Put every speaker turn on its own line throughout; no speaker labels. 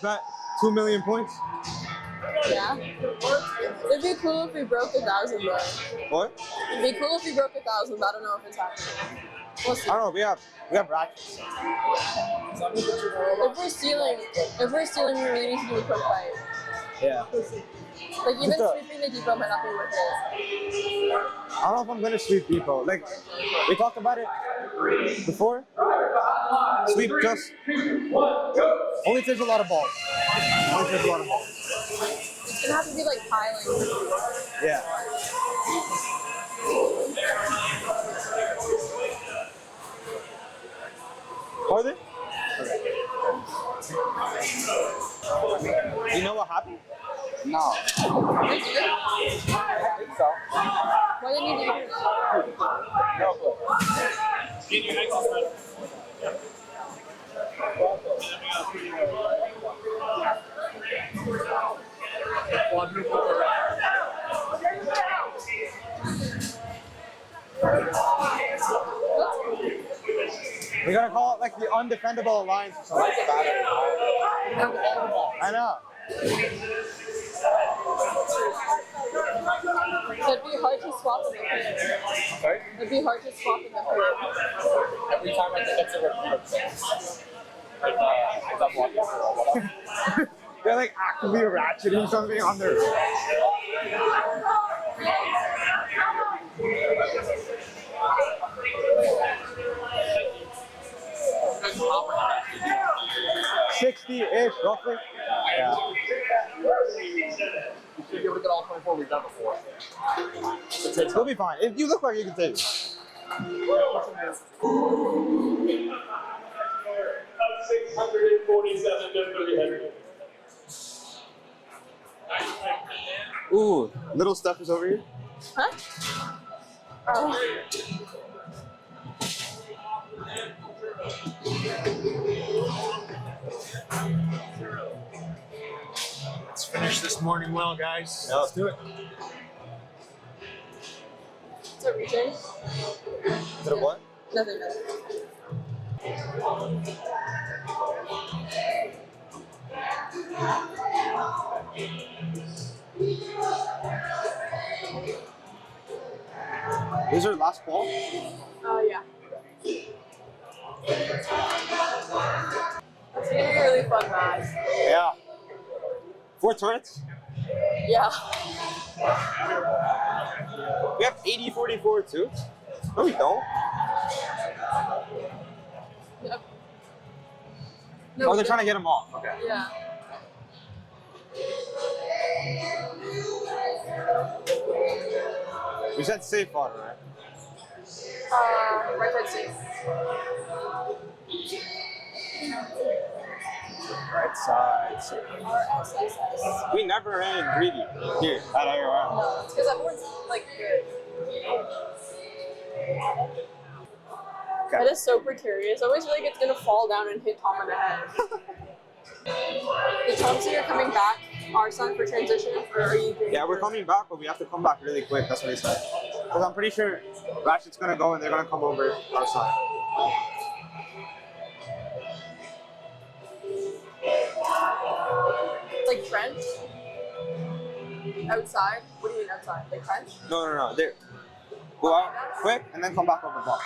Let's bet 2 million points.
Yeah. It'd be cool if we broke 1,000 though.
What?
It'd be cool if we broke 1,000, but I don't know if it's happening. We'll see.
I don't know. We have brackets.
If we're stealing, we really need to do a quick fight.
Yeah.
Like even sweeping the depot might not be worth it.
I don't know if I'm gonna sweep depot. Like we talked about it before. Sweep just only takes a lot of balls. Only takes a lot of balls.
It's gonna have to be like piling.
Yeah. Are they? You know what happened?
No.
They do?
I think so.
Why didn't you do it?
No clue.
We gotta call it like the undefendable alliance or something like that. I know.
So it'd be hard to swap in the pit.
Sorry?
It'd be hard to swap in the pit.
Every time I think it's a rip thing. Like, as I'm walking through.
They're like actively ratcheting something on their. 60-ish, roughly. Yeah.
You should be able to get all 24 we've done before.
You'll be fine. If you look like you can take it.
647.
Ooh, little stuff is over here.
Huh? Oh.
Let's finish this morning well, guys.
Yeah, let's do it.
Is it reaching?
Is it a what?
Nothing.
Is our last ball?
Oh, yeah. It's gonna be a really fun match.
Yeah. 4 turrets?
Yeah.
We have 80-44 too? No, we don't.
Yep.
Oh, they're trying to get him off. Okay.
Yeah.
We said safe water, right?
Right side safe.
Right side. Safe.
RSSS.
We never ran greedy here at IRI.
No, it's because everyone's like good.
Okay.
That is so precarious. I always feel like it's gonna fall down and hit Tom in the head. The Tom say you're coming back, our son, for transition, or are you doing
Yeah, we're coming back, but we have to come back really quick. That's what he said. Because I'm pretty sure Ratchet's gonna go and they're gonna come over our side.
like trench? Outside? What do you mean outside? Like trench?
No. There. Go out quick and then come back over the ball.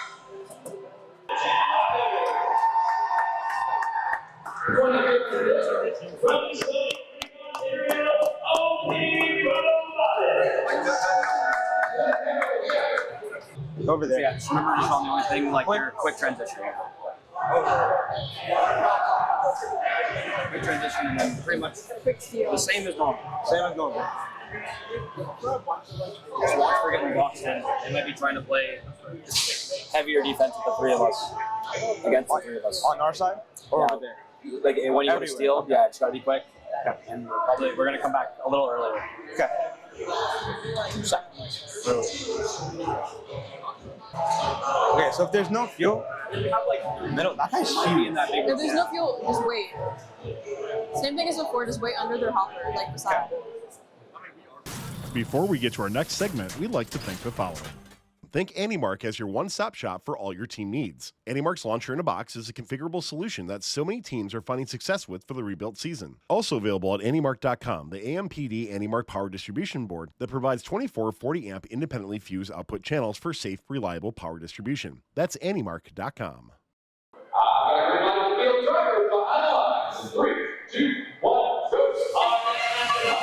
Over there.
Yeah, just remember just on the only thing, like your quick transition. Quick transition and then pretty much
Quick steal.
the same as normal.
Same as normal.
Just watch for getting boxed in. They might be trying to play heavier defense with the three of us. Against the three of us.
On our side? Or
Yeah.
over there?
Like when you go to steal,
Okay.
yeah, it's gotta be quick.
Okay.
And we're gonna come back a little earlier.
Okay.
2 seconds.
Okay, so if there's no fuel,
We have like
middle, that guy's
might be in
huge.
that big.
If there's no fuel, just wait. Same thing as before, just wait under their hopper, like beside.
Before we get to our next segment, we'd like to thank the following.
Think AnyMark as your one-stop shop for all your team needs. AnyMark's Launcher in a Box is a configurable solution that so many teams are finding success with for the rebuilt season. Also available at anymark.com, the AMPD AnyMark power distribution board that provides 24 40-amp independently fused output channels for safe, reliable power distribution. That's anymark.com.
Field driver for analyze. 3, 2, 1, go.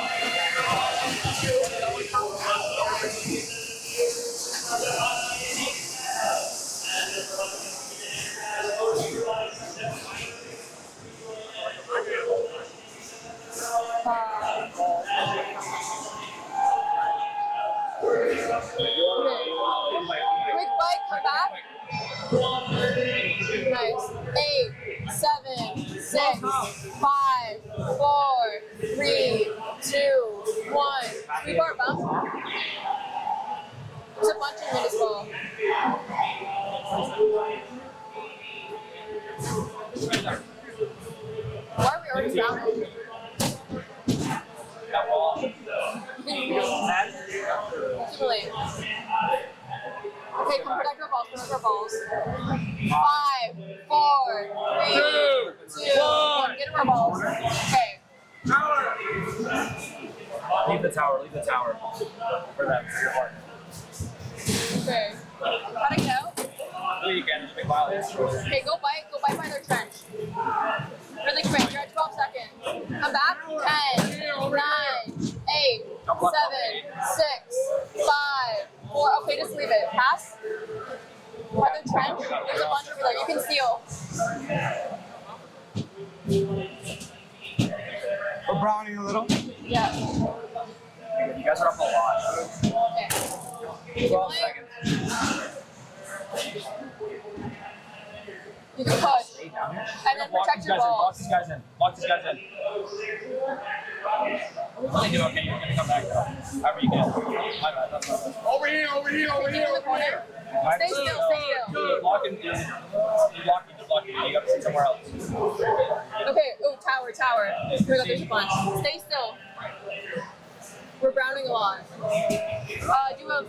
Quick bike, come back. Nice. 8, 7, 6, 5, 4, 3, 2, 1. 3-bar bump. There's a bunch in this ball. Why are we already down? Too late. Okay, come protect our balls, protect our balls. 5, 4, 3, 2, 1. Get in our balls. Okay.
Leave the tower for them, for your partner.
Okay. How to go?
You can, just make violence.
Okay, go bite by their trench. Really quick, you're at 12 seconds. Come back. 10, 9, 8, 7, 6, 5, 4. Okay, just leave it. Pass. By their trench. There's a bunch over there. You can steal.
We're browning a little.
Yeah.
You guys are up a lot.
Okay.
12 seconds.
You can push. And then protect your
Lock
balls.
these guys in. Lock these guys in. You do okay, you're gonna come back though. However you can. My bad, that's my bad.
Over here.
Keep in the corner. Stay still, stay still.
Locking, you're blocking. You gotta sit somewhere else.
Okay, oh, tower. Here we go, there's a bunch. Stay still. We're browning a lot. Do a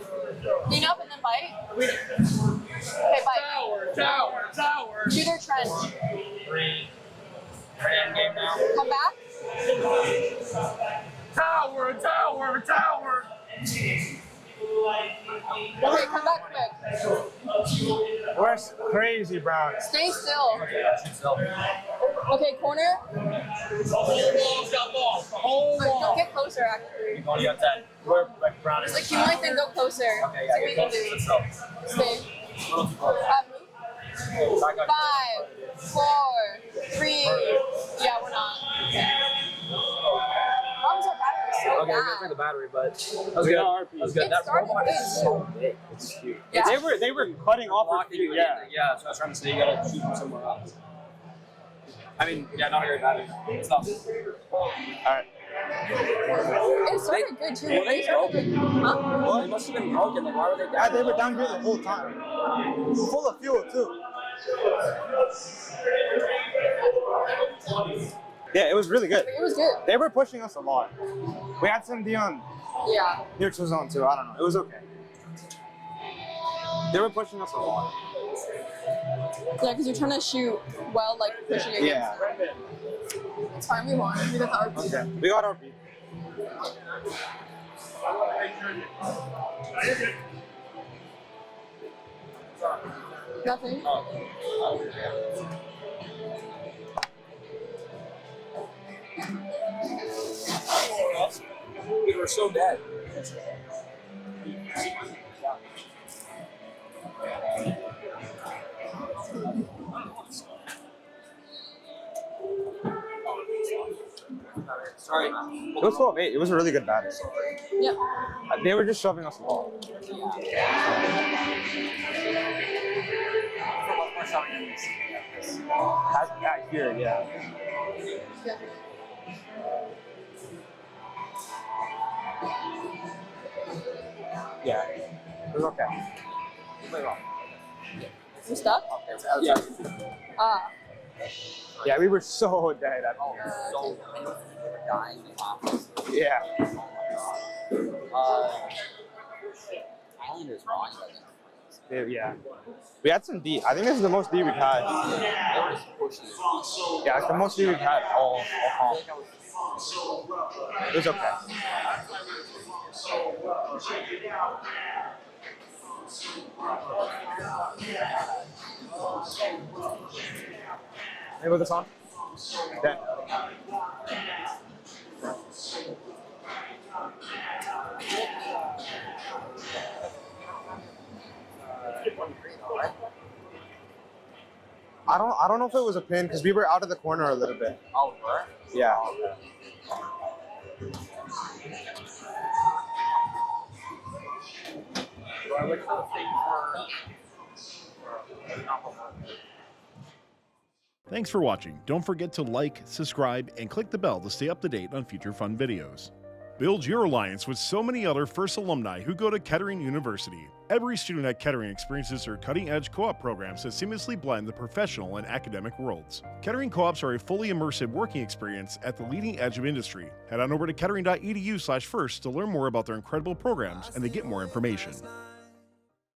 clean up and then bite. Okay, bite.
Tower.
Do their trench.
3. End game now.
Come back.
Tower.
Okay, come back quick.
We're crazy browning.
Stay still.
Okay, shoot still.
Okay, corner.
Whole
Don't get closer, actually.
Keep going, you got 10. We're like browning.
Just accumulate and go closer.
Okay,
See
yeah,
what
get
we can
close.
do.
Sit still.
Stay.
A little too close.
Move.
Back up.
5, 4, 3. Yeah, we're not. Okay. Mom's our battery is so
Okay, we're gonna
bad.
take the battery, but that was good. That was good.
It
That
started
robot is
good,
so
too.
big. It's huge.
Yeah.
They were cutting off our
Blocking you.
feet. Yeah.
Yeah, so I was trying to say you gotta shoot them somewhere else. I mean, yeah, not a great battery. It's not.
Alright.
It started good too.
Well, they
started good. Huh?
Well, they must have been broken. Like, why were they down?
Yeah, they were down here the whole time. Full of fuel too. Yeah, it was really good.
It was good.
They were pushing us a lot. We had some Dion
Yeah.
neutral zone too. I don't know. It was okay. They were pushing us a lot.
Yeah, because you're trying to shoot while like pushing against.
Yeah.
It's fine, we won. We got the RP.
Okay. We got our beat.
Nothing.
We were so dead. Sorry.
It was 12-8. It was a really good battle.
Yep.
They were just shoving us along. Back here, yeah. Yeah. It was okay.
You stuck?
Yeah.
Ah.
Yeah, we were so dead at home.
So dying.
Yeah.
Islanders wrong.
Yeah. We had some D. I think this is the most D we've had. Yeah, it's the most D we've had all comp. It was okay. Hey, put this on. Then. I don't know if it was a pin because we were out of the corner a little bit.
Oh, we were?
Yeah.
Thanks for watching. Don't forget to like, subscribe, and click the bell to stay up to date on future fun videos. Build your alliance with so many other FIRST alumni who go to Kettering University. Every student at Kettering experiences their cutting-edge co-op programs that seamlessly blend the professional and academic worlds. Kettering co-ops are a fully immersive working experience at the leading edge of industry. Head on over to kettering.edu/first to learn more about their incredible programs and to get more information.